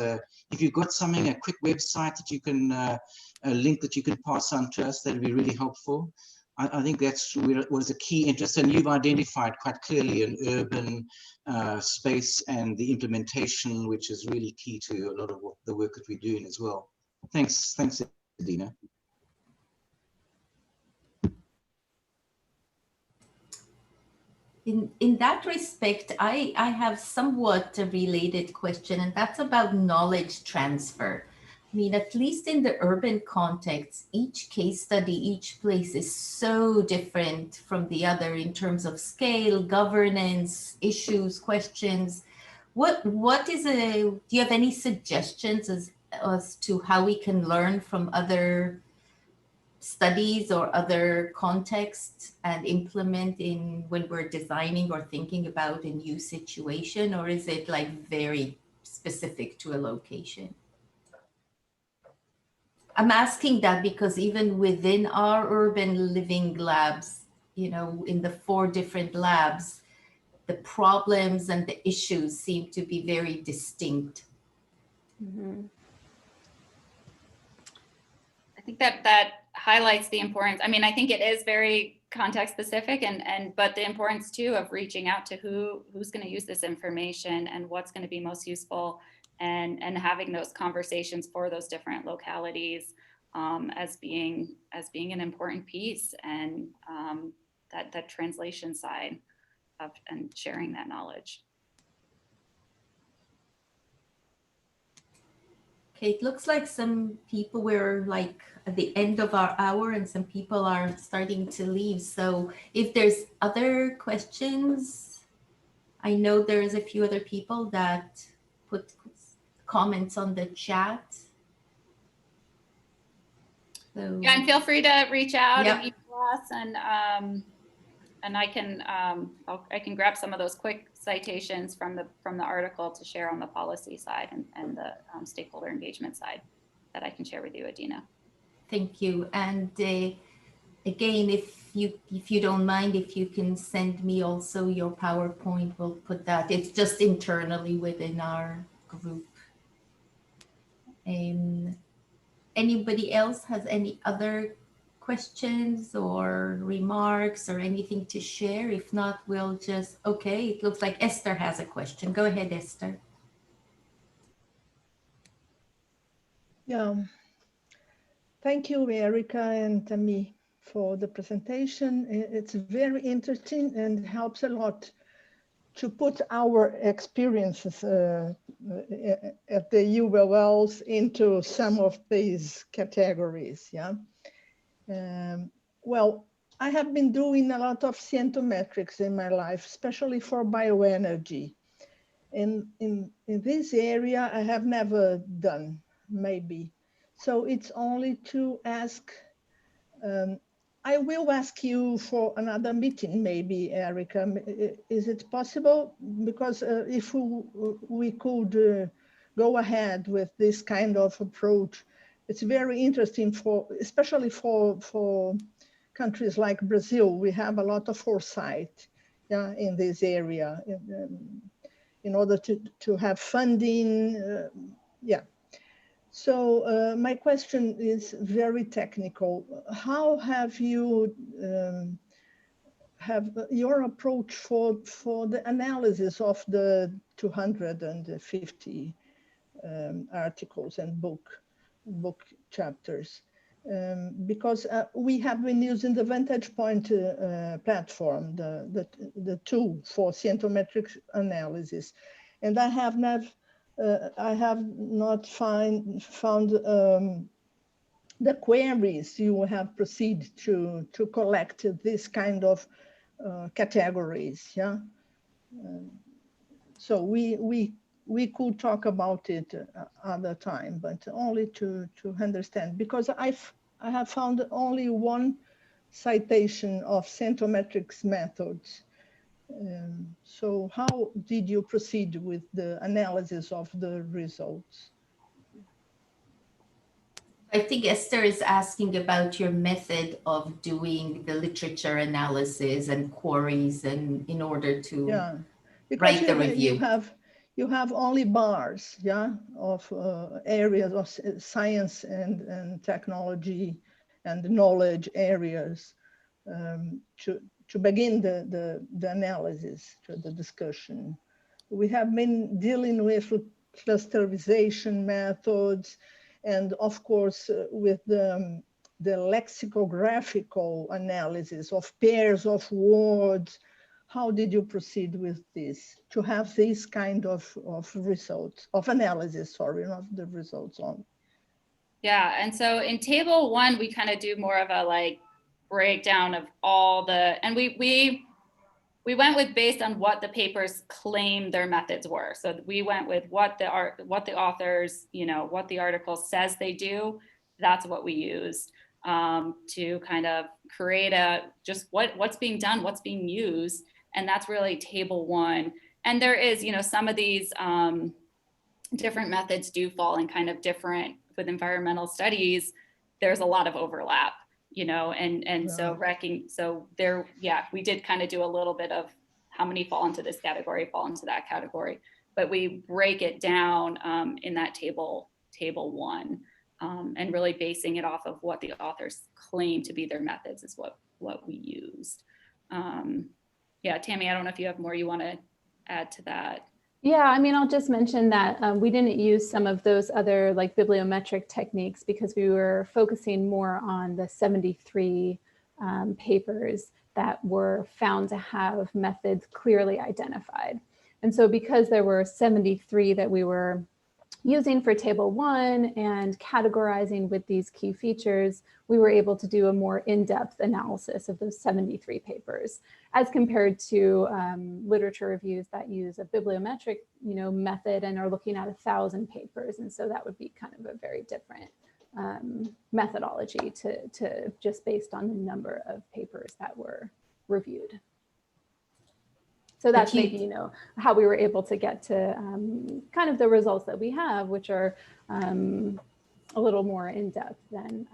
If you've got something, a quick website that you can, a link that you can pass on to us, that would be really helpful. I think that's was a key interest, and you've identified quite clearly an urban space and the implementation, which is really key to a lot of the work that we're doing as well. Thanks, Adina. In that respect, I have somewhat a related question, and that's about knowledge transfer. I mean, at least in the urban context, each case study, each place is so different from the other in terms of scale, governance, issues, questions. What is do you have any suggestions as to how we can learn from other studies or other contexts and implement in when we're designing or thinking about a new situation, or is it like very specific to a location? I'm asking that because even within our urban living labs, you know, in the 4 different labs, the problems and the issues seem to be very distinct. Mm-hmm. I think that highlights the importance. I mean, I think it is very context specific, but the importance too of reaching out to who's going to use this information and what's going to be most useful, and having those conversations for those different localities as being an important piece, and that translation side of and sharing that knowledge. Okay, it looks like some people were like at the end of our hour and some people are starting to leave. So if there's other questions, I know there's a few other people that put comments on the chat. So, yeah, and feel free to reach out yep. and email us, and I can grab some of those quick citations from the article to share on the policy side and the stakeholder engagement side that I can share with you, Adina. Thank you. And again, if you don't mind, if you can send me also your PowerPoint, we'll put that. It's just internally within our group. Anybody else has any other questions or remarks or anything to share? If not, we'll just, okay, it looks like Esther has a question. Go ahead, Esther. Yeah, thank you, Arica and Tamee, for the presentation. It's very interesting and helps a lot to put our experiences at the ULLs into some of these categories, yeah. Well, I have been doing a lot of scientometrics in my life, especially for bioenergy. In this area, I have never done, maybe. So it's only to ask, I will ask you for another meeting, maybe, Arica. Is it possible? Because if we could go ahead with this kind of approach, it's very interesting especially for countries like Brazil. We have a lot of foresight, yeah, in this area in order to have funding, yeah. So my question is very technical. How have you have your approach for the analysis of the 250 articles and book chapters? Because we have been using the Vantage Point platform, the tool for scientometric analysis, and I have not found the queries you have proceeded to collect this kind of categories. Yeah. So we could talk about it other time, but only to understand, because I have found only one citation of scientometrics methods. So how did you proceed with the analysis of the results? I think Esther is asking about your method of doing the literature analysis and queries, and in order to write the review. You have only bars, yeah, of areas of science and technology and knowledge areas to begin the analysis, to the discussion. We have been dealing with clusterization methods, and of course with the lexicographical analysis of pairs of words. How did you proceed with this to have this kind of results, of analysis, sorry, not the results on? Yeah, and so in table 1, we kind of do more of a like breakdown of all the, and we went with based on what the papers claim their methods were. So we went with what the authors, you know, what the article says they do. That's what we used to kind of create just what's being done, what's being used. And that's really table 1. And there is, you know, some of these different methods do fall in kind of different, with environmental studies, there's a lot of overlap, you know, and so there, yeah, we did kind of do a little bit of how many fall into this category, fall into that category, but we break it down in that table 1, and really basing it off of what the authors claim to be their methods is what we used. Yeah, Tamee, I don't know if you have more you want to add to that. Yeah, I mean, I'll just mention that we didn't use some of those other like bibliometric techniques because we were focusing more on the 73 papers that were found to have methods clearly identified. And so because there were 73 that we were using for table 1 and categorizing with these key features, we were able to do a more in-depth analysis of those 73 papers as compared to literature reviews that use a bibliometric, you know, method and are looking at 1,000 papers. And so that would be kind of a very different methodology to just based on the number of papers that were reviewed. So that's maybe, you know, how we were able to get to kind of the results that we have, which are a little more in depth than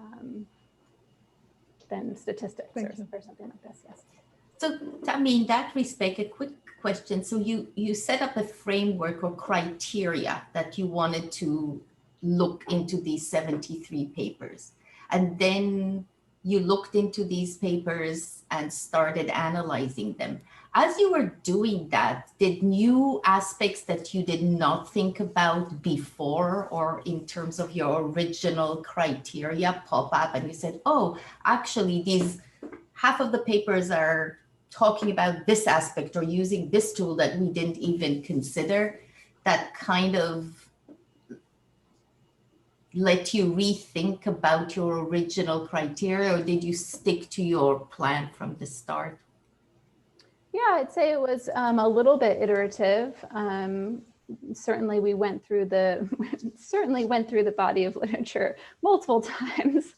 statistics or something like this. Yes. So, Tamee, in that respect, a quick question. So you set up a framework or criteria that you wanted to look into these 73 papers, and then you looked into these papers and started analyzing them. As you were doing that, did new aspects that you did not think about before or in terms of your original criteria pop up and you said, oh, actually half of the papers are talking about this aspect or using this tool that we didn't even consider, that kind of let you rethink about your original criteria, or did you stick to your plan from the start? Yeah, I'd say it was a little bit iterative. Certainly we went through the body of literature multiple times.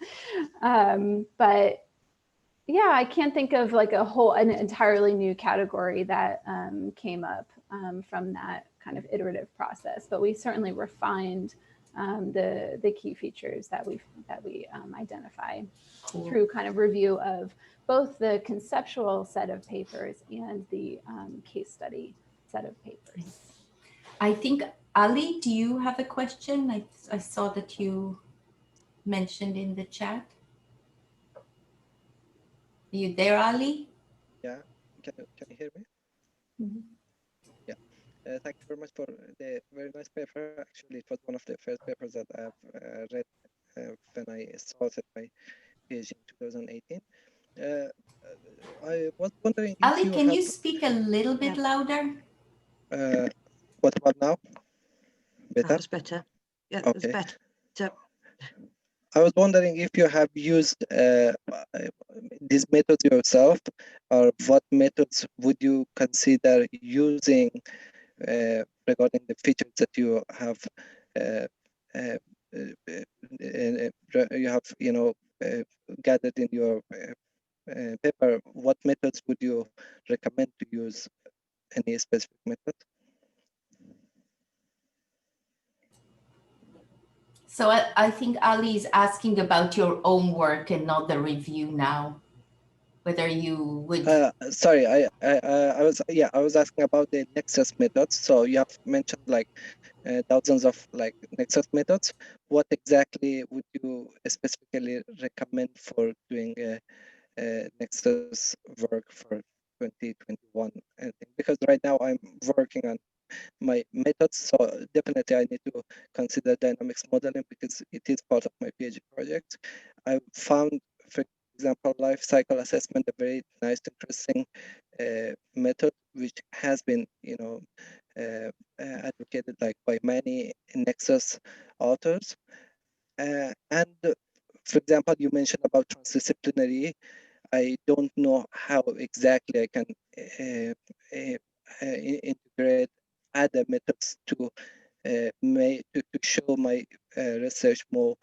But yeah, I can't think of like an entirely new category that came up from that kind of iterative process, but we certainly refined the key features that we identify through kind of review of both the conceptual set of papers and the case study set of papers. I think Ali, do you have a question? I saw that you mentioned in the chat. Are you there, Ali? Yeah, can you hear me? Mhm. Yeah, thank you very much for the very nice paper. Actually, it was one of the first papers that I've read when I started my PhD in 2018. I was wondering if Ali, you can have, you speak a little bit louder? what about now? That Better? was better. Yeah, Okay. that's better. I was wondering if you have used these methods yourself, or what methods would you consider using regarding the features that you have gathered in your paper. What methods would you recommend to use? Any specific method? So I think Ali is asking about your own work and not the review now. Whether you would. Sorry, I was asking about the Nexus methods. So you have mentioned like thousands of like Nexus methods. What exactly would you specifically recommend for doing Nexus work for 2021? Because right now I'm working on my methods, so definitely I need to consider dynamics modeling because it is part of my PhD project. I found, for example, life cycle assessment a very nice, interesting method, which has been, advocated like by many Nexus authors. And for example, you mentioned about transdisciplinary. I don't know how exactly I can integrate other methods to show my research more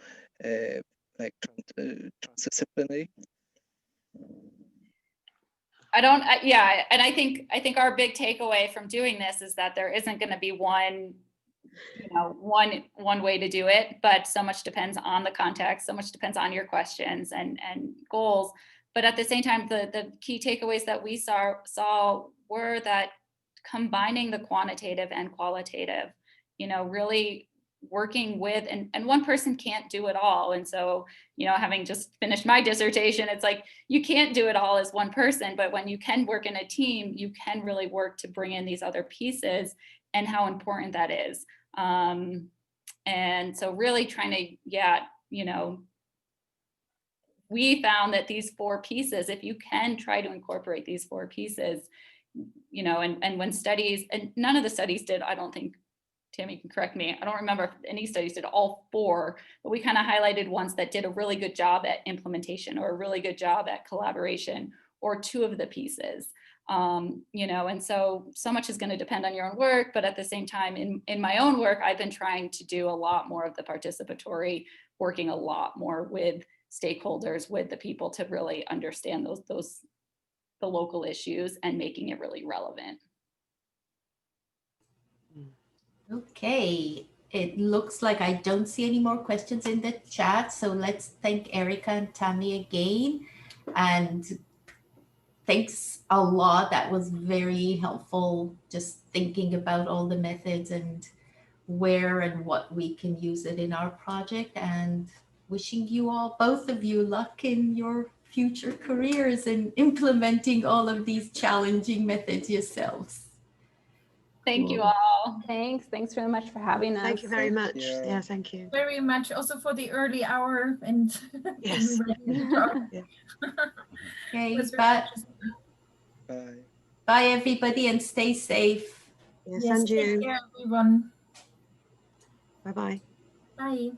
like transdisciplinary. Yeah, and I think our big takeaway from doing this is that there isn't going to be one way to do it, but so much depends on the context, so much depends on your questions and goals. But at the same time, the key takeaways that we saw were that combining the quantitative and qualitative, really working with, and one person can't do it all. And so, having just finished my dissertation, it's like, you can't do it all as one person, but when you can work in a team, you can really work to bring in these other pieces and how important that is. And so really trying to, we found that these 4 pieces, if you can try to incorporate these 4 pieces, and when studies, and none of the studies did, I don't think, Tammy can correct me, I don't remember if any studies did all 4, but we kind of highlighted ones that did a really good job at implementation or a really good job at collaboration, or 2 of the pieces. And so much is going to depend on your own work, but at the same time, in my own work, I've been trying to do a lot more of the participatory, working a lot more with stakeholders, with the people to really understand the local issues and making it really relevant. Okay, it looks like I don't see any more questions in the chat. So let's thank Arica and Tamee again. And thanks a lot. That was very helpful, just thinking about all the methods and where and what we can use it in our project, and wishing you all, both of you, luck in your future careers and implementing all of these challenging methods yourselves. Thank you all. Thanks very much for having us. Thank you very much. Yeah. Yeah, thank you. Very much also for the early hour and Yes. yeah. Okay, Was very bye. interesting. Bye. Bye everybody, and stay safe. Yes, Yes, and take you. care, everyone. Bye-bye. Bye.